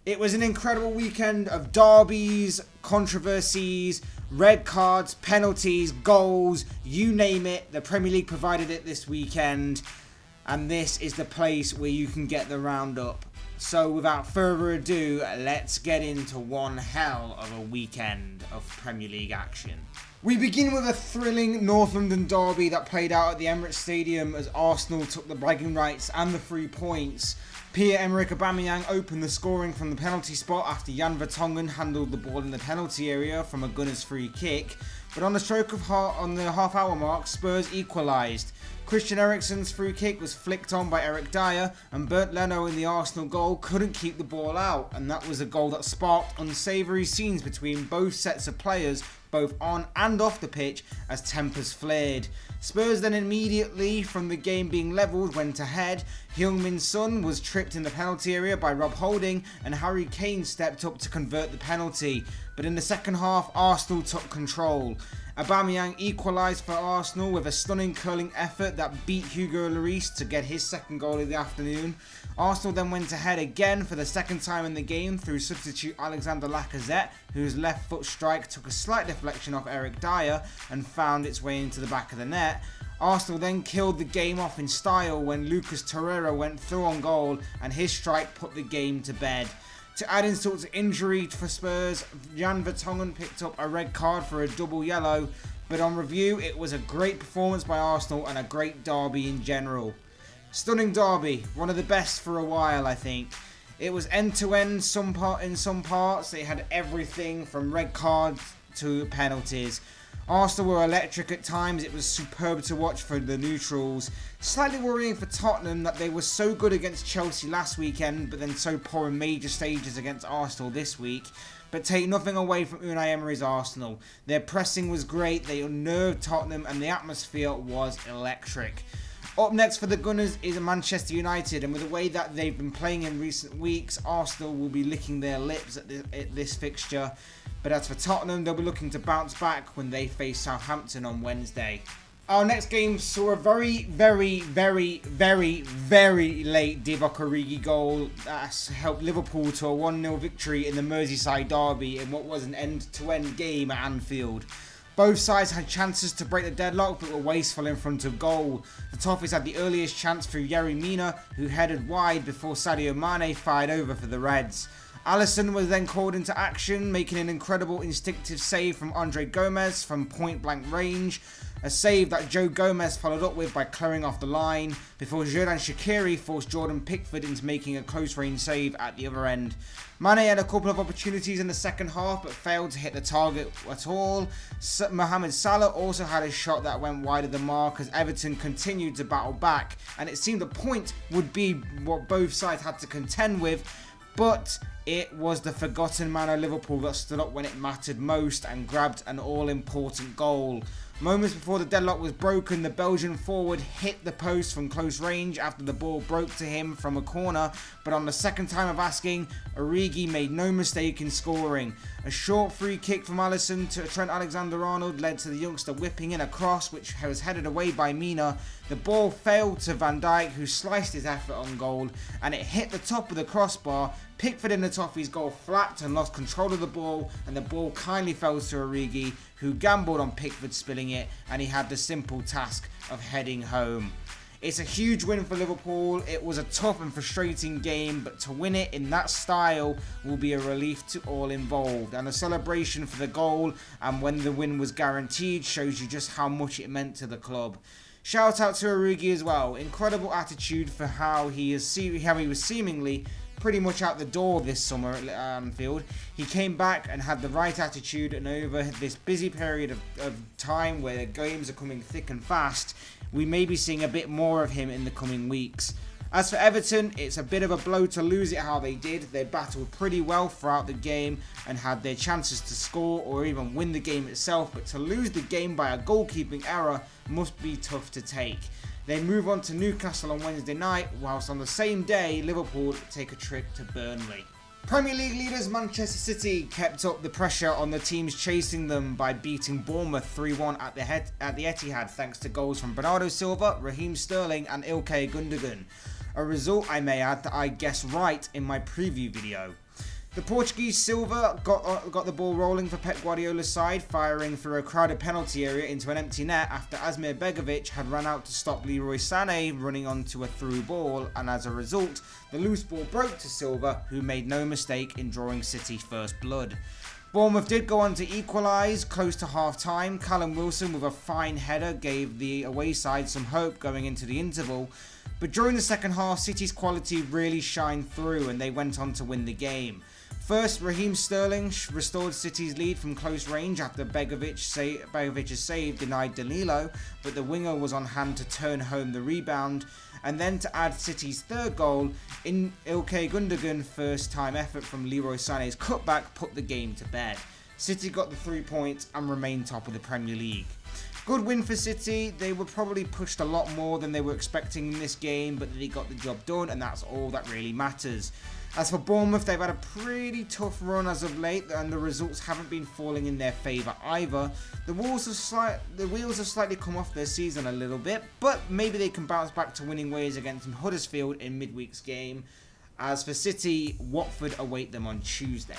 It was an incredible weekend of derbies, controversies, red cards, penalties, goals, you name it. The Premier League provided it this weekend, and this is the place where you can get the roundup. So without further ado, let's get into one hell of a weekend of Premier League action. We begin with a thrilling North London derby that played out at the Emirates Stadium as Arsenal took the bragging rights and the 3 points. Pierre-Emerick Aubameyang opened the scoring from the penalty spot after Jan Vertonghen handled the ball in the penalty area from a Gunners free kick. But on the stroke of on the half-hour mark, Spurs equalised. Christian Eriksen's free kick was flicked on by Eric Dyer, and Bernd Leno in the Arsenal goal couldn't keep the ball out, and that was a goal that sparked unsavoury scenes between both sets of players, both on and off the pitch, as tempers flared. Spurs then immediately, from the game being levelled, went ahead. Heung-min Son was tripped in the penalty area by Rob Holding, and Harry Kane stepped up to convert the penalty. But in the second half, Arsenal took control. Aubameyang equalised for Arsenal with a stunning curling effort that beat Hugo Lloris to get his second goal of the afternoon. Arsenal then went ahead again for the second time in the game through substitute Alexander Lacazette, whose left foot strike took a slight deflection off Eric Dyer and found its way into the back of the net. Arsenal then killed the game off in style when Lucas Torreira went through on goal and his strike put the game to bed. To add insult to injury for Spurs, Jan Vertonghen picked up a red card for a double yellow, but on review it was a great performance by Arsenal and a great derby in general. Stunning derby, one of the best for a while I think. It was end to end in some parts, it had everything from red cards to penalties. Arsenal were electric at times, it was superb to watch for the neutrals. Slightly worrying for Tottenham that they were so good against Chelsea last weekend, but then so poor in major stages against Arsenal this week. But take nothing away from Unai Emery's Arsenal. Their pressing was great, they unnerved Tottenham, and the atmosphere was electric. Up next for the Gunners is Manchester United, and with the way that they've been playing in recent weeks, Arsenal will be licking their lips at this fixture. But as for Tottenham, they'll be looking to bounce back when they face Southampton on Wednesday. Our next game saw a very late Divock Origi goal that helped Liverpool to a 1-0 victory in the Merseyside Derby in what was an end-to-end game at Anfield. Both sides had chances to break the deadlock but were wasteful in front of goal. The Toffees had the earliest chance through Yerry Mina, who headed wide before Sadio Mane fired over for the Reds. Alisson was then called into action, making an incredible instinctive save from Andre Gomez from point-blank range. A save that Joe Gomez followed up with by clearing off the line, before Xherdan Shaqiri forced Jordan Pickford into making a close-range save at the other end. Mane had a couple of opportunities in the second half, but failed to hit the target at all. Mohamed Salah also had a shot that went wide of the mark as Everton continued to battle back, and it seemed the point would be what both sides had to contend with, but it was the forgotten man of Liverpool that stood up when it mattered most and grabbed an all-important goal. Moments before the deadlock was broken, the Belgian forward hit the post from close range after the ball broke to him from a corner, but on the second time of asking, Origi made no mistake in scoring. A short free kick from Alisson to Trent Alexander-Arnold led to the youngster whipping in a cross which was headed away by Mina. The ball failed to Van Dijk, who sliced his effort on goal, and it hit the top of the crossbar. Pickford in the Toffees' goal flapped and lost control of the ball, and the ball kindly fell to Origi, who gambled on Pickford spilling it, and he had the simple task of heading home. It's a huge win for Liverpool. It was a tough and frustrating game, but to win it in that style will be a relief to all involved. And the celebration for the goal and when the win was guaranteed shows you just how much it meant to the club. Shout out to Origi as well. Incredible attitude for how he was seemingly pretty much out the door this summer at Anfield. He came back and had the right attitude, and over this busy period of time where the games are coming thick and fast, we may be seeing a bit more of him in the coming weeks. As for Everton, it's a bit of a blow to lose it how they did. They battled pretty well throughout the game and had their chances to score or even win the game itself, but to lose the game by a goalkeeping error must be tough to take. They move on to Newcastle on Wednesday night, whilst on the same day, Liverpool take a trip to Burnley. Premier League leaders Manchester City kept up the pressure on the teams chasing them by beating Bournemouth 3-1 at the Etihad thanks to goals from Bernardo Silva, Raheem Sterling and Ilkay Gundogan. A result, I may add, that I guessed right in my preview video. The Portuguese Silva got the ball rolling for Pep Guardiola's side, firing through a crowded penalty area into an empty net after Asmir Begovic had run out to stop Leroy Sané running onto a through ball, and as a result, the loose ball broke to Silva, who made no mistake in drawing City first blood. Bournemouth did go on to equalise close to half-time. Callum Wilson with a fine header gave the away side some hope going into the interval, but during the second half, City's quality really shined through and they went on to win the game. First, Raheem Sterling restored City's lead from close range after Begovic's save denied Danilo, but the winger was on hand to turn home the rebound. And then to add City's third goal, in Ilkay Gundogan's first time effort from Leroy Sané's cutback put the game to bed. City got the 3 points and remained top of the Premier League. Good win for City. They were probably pushed a lot more than they were expecting in this game, but they got the job done, and that's all that really matters. As for Bournemouth, they've had a pretty tough run as of late, and the results haven't been falling in their favour either. The wheels have slightly come off their season a little bit, but maybe they can bounce back to winning ways against Huddersfield in midweek's game. As for City, Watford await them on Tuesday.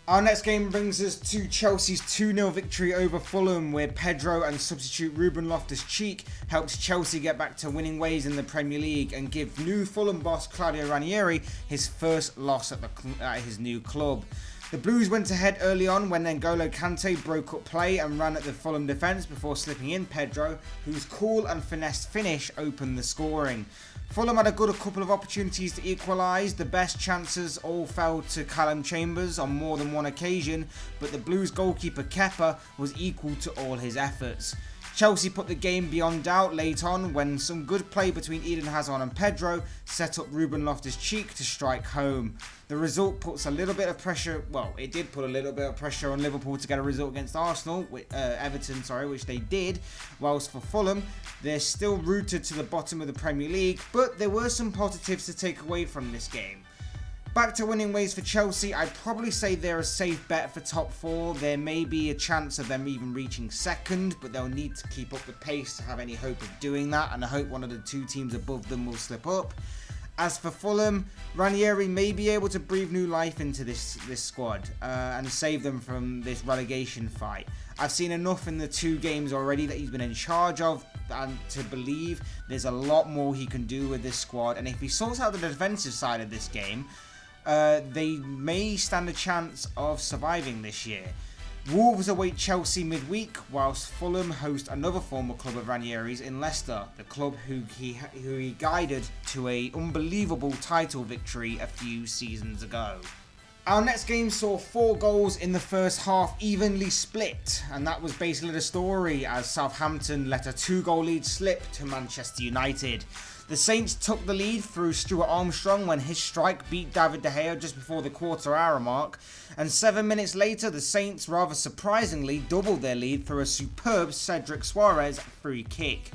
Our next game brings us to Chelsea's 2-0 victory over Fulham, where Pedro and substitute Ruben Loftus-Cheek helped Chelsea get back to winning ways in the Premier League and give new Fulham boss Claudio Ranieri his first loss at his new club. The Blues went ahead early on when N'Golo Kante broke up play and ran at the Fulham defence before slipping in Pedro, whose cool and finessed finish opened the scoring. Fulham had a good couple of opportunities to equalise. The best chances all fell to Callum Chambers on more than one occasion, but the Blues goalkeeper Kepa was equal to all his efforts. Chelsea put the game beyond doubt late on when some good play between Eden Hazard and Pedro set up Ruben Loftus-Cheek to strike home. The result puts a little bit of pressure, it did put a little bit of pressure on Liverpool to get a result against Everton, which they did, whilst for Fulham, they're still rooted to the bottom of the Premier League, but there were some positives to take away from this game. Back to winning ways for Chelsea, I'd probably say they're a safe bet for top 4. There may be a chance of them even reaching second, but they'll need to keep up the pace to have any hope of doing that, and I hope one of the two teams above them will slip up. As for Fulham, Ranieri may be able to breathe new life into this squad and save them from this relegation fight. I've seen enough in the 2 games already that he's been in charge of and to believe there's a lot more he can do with this squad, and if he sorts out the defensive side of this game, they may stand a chance of surviving this year. Wolves await Chelsea midweek, whilst Fulham host another former club of Ranieri's in Leicester, the club who he guided to an unbelievable title victory a few seasons ago. Our next game saw 4 goals in the first half evenly split, and that was basically the story as Southampton let a 2-goal lead slip to Manchester United. The Saints took the lead through Stuart Armstrong when his strike beat David De Gea just before the quarter-hour mark, and 7 minutes later the Saints rather surprisingly doubled their lead through a superb Cedric Suarez free kick.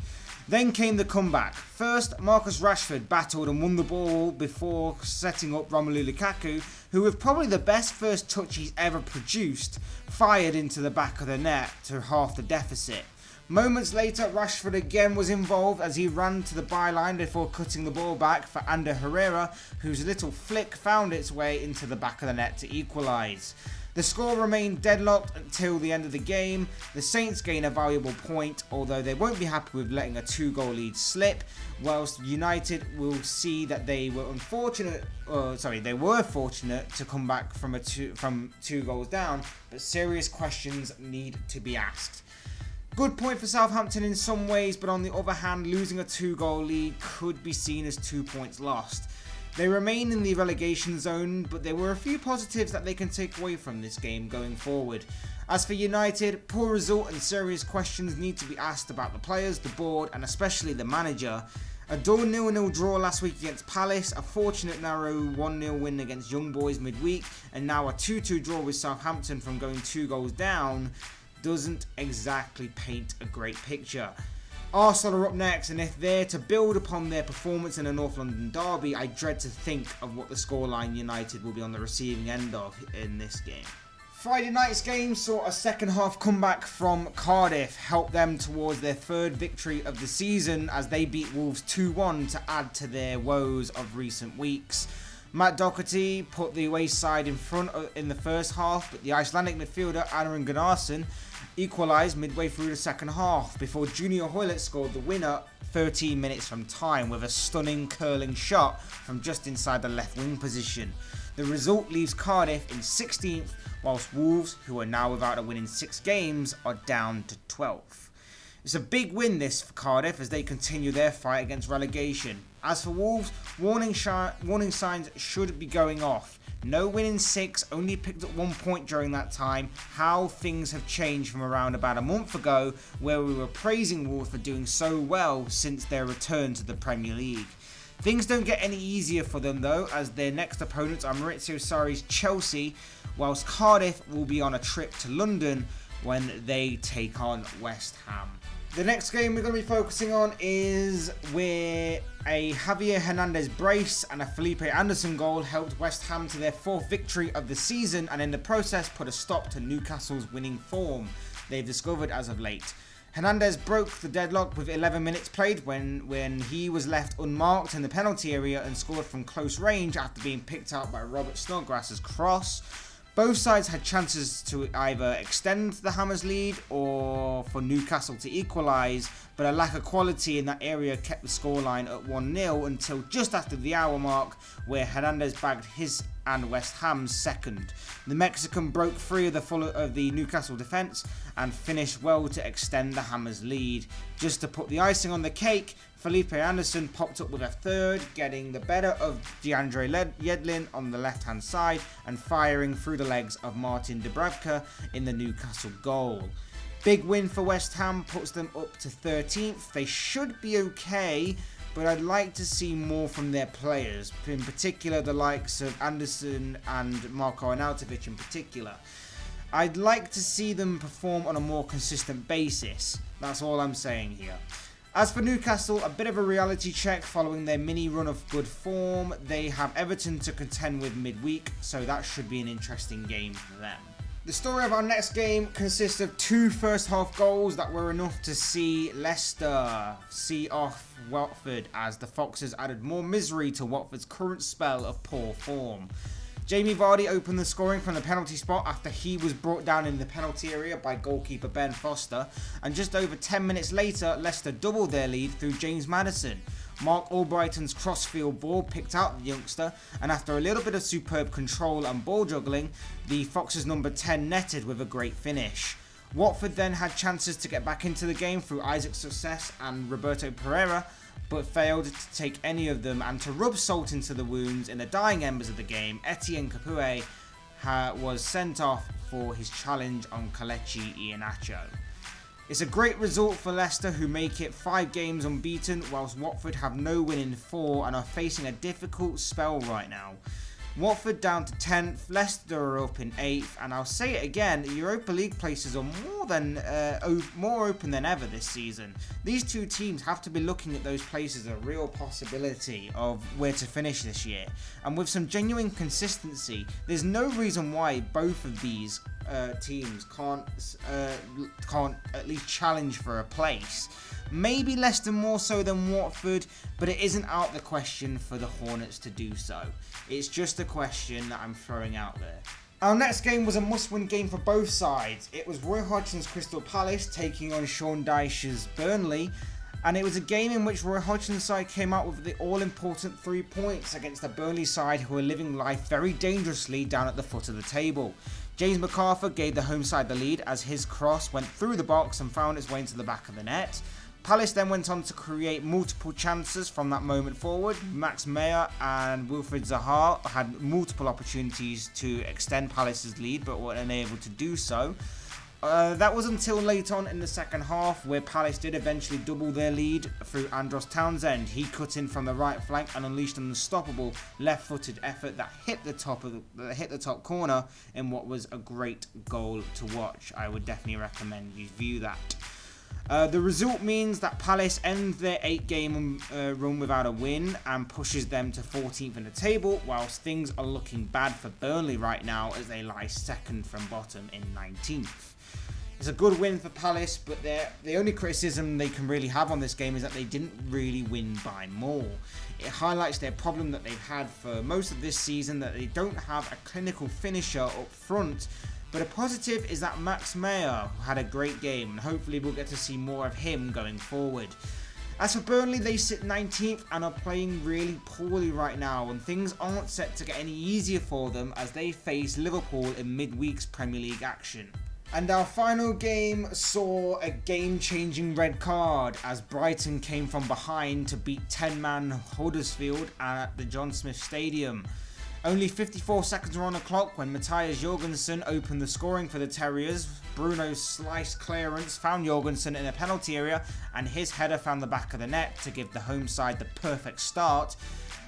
Then came the comeback. First, Marcus Rashford battled and won the ball before setting up Romelu Lukaku, who with probably the best first touch he's ever produced, fired into the back of the net to half the deficit. Moments later, Rashford again was involved as he ran to the byline before cutting the ball back for Ander Herrera, whose little flick found its way into the back of the net to equalise. The score remained deadlocked until the end of the game. The Saints gain a valuable point, although they won't be happy with letting a 2-goal lead slip, whilst United will see that they were fortunate to come back from 2 goals down, but serious questions need to be asked. Good point for Southampton in some ways, but on the other hand, losing a 2-goal lead could be seen as 2 points lost. They remain in the relegation zone, but there were a few positives that they can take away from this game going forward. As for United, poor result and serious questions need to be asked about the players, the board, and especially the manager. A dull 0-0 draw last week against Palace, a fortunate narrow 1-0 win against Young Boys midweek, and now a 2-2 draw with Southampton from going 2 goals down doesn't exactly paint a great picture. Arsenal are up next, and if they're to build upon their performance in the North London Derby, I dread to think of what the scoreline United will be on the receiving end of in this game. Friday night's game saw a second half comeback from Cardiff help them towards their 3rd victory of the season as they beat Wolves 2-1 to add to their woes of recent weeks. Matt Doherty put the away side in front in the first half, but the Icelandic midfielder Aron Gunnarsson equalised midway through the second half before Junior Hoilett scored the winner 13 minutes from time with a stunning curling shot from just inside the left wing position. The result leaves Cardiff in 16th, whilst Wolves, who are now without a win in 6 games, are down to 12th. It's a big win this for Cardiff as they continue their fight against relegation. As for Wolves, warning signs should be going off. No win in 6, only picked up 1 point during that time. How things have changed from around about a month ago, where we were praising Wolves for doing so well since their return to the Premier League. Things don't get any easier for them though, as their next opponents are Maurizio Sarri's Chelsea, whilst Cardiff will be on a trip to London when they take on West Ham. The next game we're going to be focusing on is where a Javier Hernandez brace and a Felipe Anderson goal helped West Ham to their 4th victory of the season, and in the process put a stop to Newcastle's winning form they've discovered as of late. Hernandez broke the deadlock with 11 minutes played when he was left unmarked in the penalty area and scored from close range after being picked out by Robert Snodgrass's cross. Both sides had chances to either extend the Hammers' lead or for Newcastle to equalise, but a lack of quality in that area kept the scoreline at 1-0 until just after the hour mark, where Hernandez bagged his and West Ham's second. The Mexican broke free of the Newcastle defence and finished well to extend the Hammers' lead. Just to put the icing on the cake, Felipe Anderson popped up with a third, getting the better of DeAndre Yedlin on the left-hand side and firing through the legs of Martin Dubravka in the Newcastle goal. Big win for West Ham puts them up to 13th. They should be okay, but I'd like to see more from their players, in particular the likes of Anderson and Marko Arnautovic in particular. I'd like to see them perform on a more consistent basis. That's all I'm saying here. As for Newcastle, a bit of a reality check following their mini run of good form. They have Everton to contend with midweek, so that should be an interesting game for them. The story of our next game consists of 2 first half goals that were enough to see Leicester see off Watford, as the Foxes added more misery to Watford's current spell of poor form. Jamie Vardy opened the scoring from the penalty spot after he was brought down in the penalty area by goalkeeper Ben Foster, and just over 10 minutes later, Leicester doubled their lead through James Maddison. Mark Albrighton's crossfield ball picked out the youngster, and after a little bit of superb control and ball juggling, the Foxes' number 10 netted with a great finish. Watford then had chances to get back into the game through Isaac Success and Roberto Pereira, but failed to take any of them, and to rub salt into the wounds in the dying embers of the game, Etienne Capoue was sent off for his challenge on Kelechi Iheanacho. It's a great result for Leicester, who make it 5 games unbeaten, whilst Watford have no win in 4 and are facing a difficult spell right now. Watford down to 10th, Leicester are up in 8th, and I'll say it again, the Europa League places are more open than ever this season. These two teams have to be looking at those places as a real possibility of where to finish this year, and with some genuine consistency, there's no reason why both of these teams can't at least challenge for a place. Maybe Leicester more so than Watford, but it isn't out of the question for the Hornets to do so. It's just a question that I'm throwing out there. Our next game was a must-win game for both sides. It was Roy Hodgson's Crystal Palace taking on Sean Dyche's Burnley, and it was a game in which Roy Hodgson's side came out with the all-important 3 points against the Burnley side, who are living life very dangerously down at the foot of the table. James MacArthur gave the home side the lead as his cross went through the box and found its way into the back of the net. Palace then went on to create multiple chances from that moment forward. Max Meyer and Wilfried Zaha had multiple opportunities to extend Palace's lead, but were unable to do so. That was until late on in the second half, where Palace did eventually double their lead through Andros Townsend. He cut in from the right flank and unleashed an unstoppable left-footed effort that hit the top corner in what was a great goal to watch. I would definitely recommend you view that. The result means that Palace end their 8-game run without a win and pushes them to 14th in the table, whilst things are looking bad for Burnley right now as they lie second from bottom in 19th. It's a good win for Palace, but the only criticism they can really have on this game is that they didn't really win by more. It highlights their problem that they've had for most of this season, that they don't have a clinical finisher up front. But a positive is that Max Meyer had a great game, and hopefully we'll get to see more of him going forward. As for Burnley, they sit 19th and are playing really poorly right now, and things aren't set to get any easier for them as they face Liverpool in midweek's Premier League action. And our final game saw a game-changing red card as Brighton came from behind to beat 10-man Huddersfield at the John Smith Stadium. Only 54 seconds were on the clock when Matthias Jorgensen opened the scoring for the Terriers. Bruno's sliced clearance found Jorgensen in a penalty area, and his header found the back of the net to give the home side the perfect start.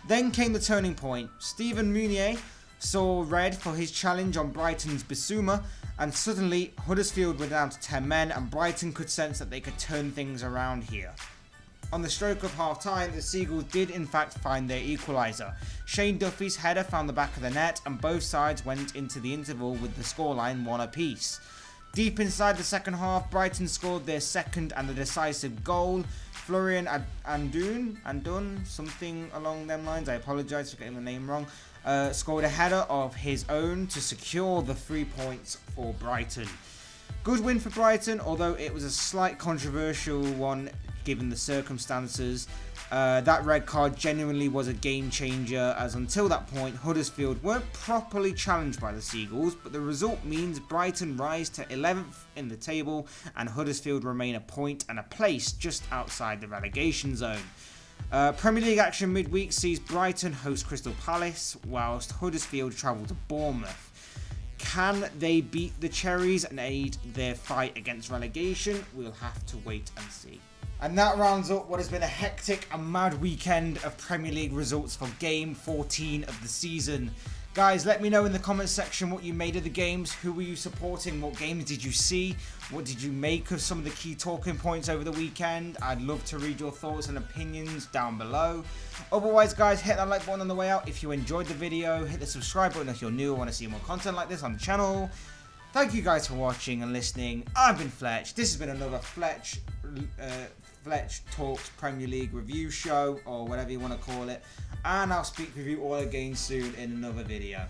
Then came the turning point. Stephen Meunier saw red for his challenge on Brighton's Bissouma, and suddenly Huddersfield were down to 10 men, and Brighton could sense that they could turn things around here. On the stroke of half-time, the Seagulls did in fact find their equaliser. Shane Duffy's header found the back of the net, and both sides went into the interval with the scoreline 1 apiece. Deep inside the second half, Brighton scored their second and the decisive goal. Florian Andun, something along them lines, I apologise for getting the name wrong, scored a header of his own to secure the 3 points for Brighton. Good win for Brighton, although it was a slight controversial one given the circumstances. That red card genuinely was a game changer, as until that point Huddersfield weren't properly challenged by the Seagulls, but the result means Brighton rise to 11th in the table and Huddersfield remain a point and a place just outside the relegation zone. Premier League action midweek sees Brighton host Crystal Palace whilst Huddersfield travel to Bournemouth. Can they beat the Cherries and aid their fight against relegation? We'll have to wait and see. And that rounds up what has been a hectic and mad weekend of Premier League results for Game 14 of the season. Guys, let me know in the comments section what you made of the games. Who were you supporting? What games did you see? What did you make of some of the key talking points over the weekend? I'd love to read your thoughts and opinions down below. Otherwise, guys, hit that like button on the way out if you enjoyed the video. Hit the subscribe button if you're new or want to see more content like this on the channel. Thank you guys for watching and listening. I've been Fletch. This has been another Fletch Talks Premier League review show, or whatever you want to call it, and I'll speak with you all again soon in another video.